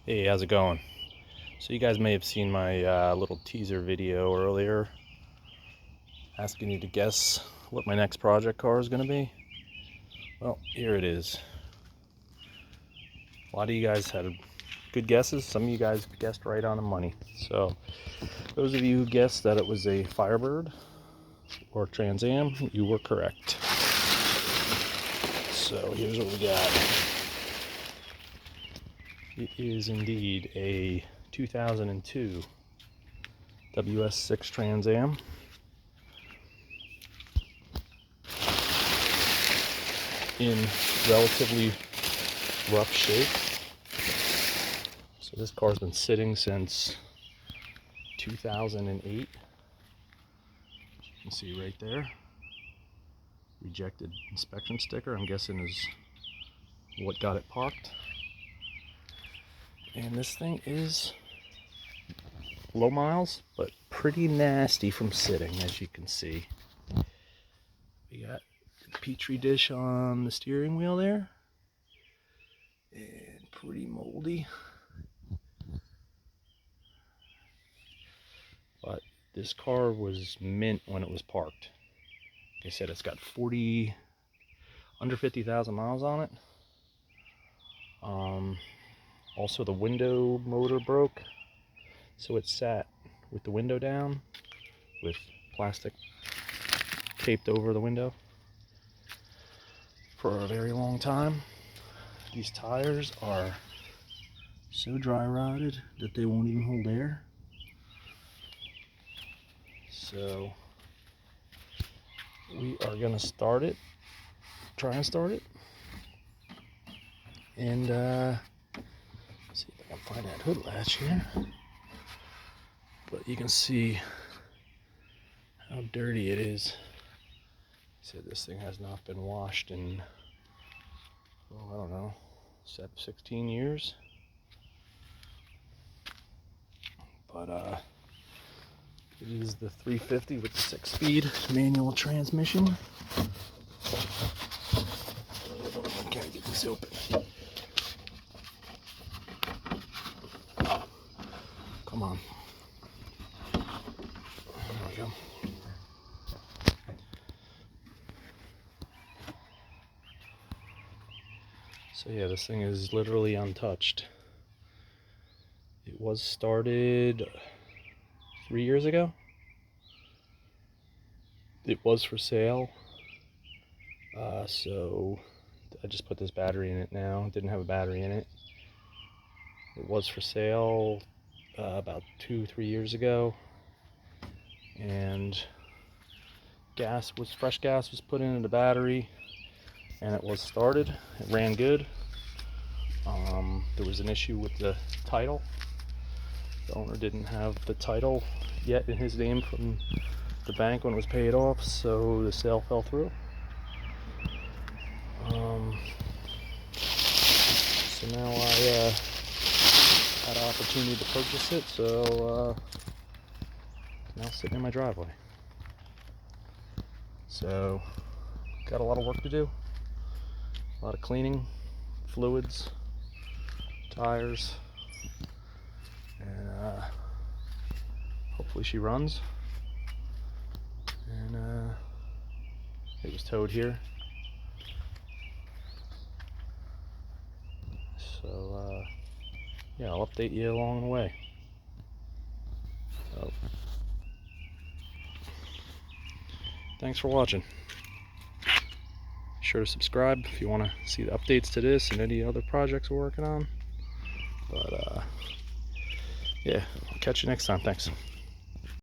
Hey, how's it going? So you guys may have seen my little teaser video earlier asking you to guess what my next project car is going to be. Well, here it is. A lot of you guys had good guesses. Some of you guys guessed right on the money. So those of you who guessed that it was a Firebird or Trans Am, you were correct. So here's what we got. It is indeed a 2002 WS6 Trans Am. In relatively rough shape. So this car's been sitting since 2008. As you can see right there. Rejected inspection sticker, I'm guessing is what got it parked. And this thing is low miles, but pretty nasty from sitting, as you can see. We got the Petri dish on the steering wheel there. And pretty moldy. But this car was mint when it was parked. Like I said, it's got under 50,000 miles on it. Also, the window motor broke, so it sat with the window down, with plastic taped over the window for a very long time. These tires are so dry rotted that they won't even hold air. So we are gonna try and start it, and see if I can find that hood latch here. But you can see how dirty it is. Said this thing has not been washed in, well, I don't know, 16 years. But it is the 350 with the 6-speed manual transmission. I can't get this open. Come on. There we go. So yeah, this thing is literally untouched. It was started 3 years ago. It was for sale. So I just put this battery in it now. It didn't have a battery in it. It was for sale about 2-3 years ago. And fresh gas was put into the battery, and it was started. It ran good. There was an issue with the title. The owner didn't have the title yet in his name from the bank when it was paid off, so the sale fell through. So now I had an opportunity to purchase it, so it's now sitting in my driveway. So got a lot of work to do, a lot of cleaning, fluids, tires, and hopefully she runs. And it was towed here, so yeah, I'll update you along the way. So thanks for watching. Be sure to subscribe if you want to see the updates to this and any other projects we're working on. But yeah, I'll catch you next time. Thanks.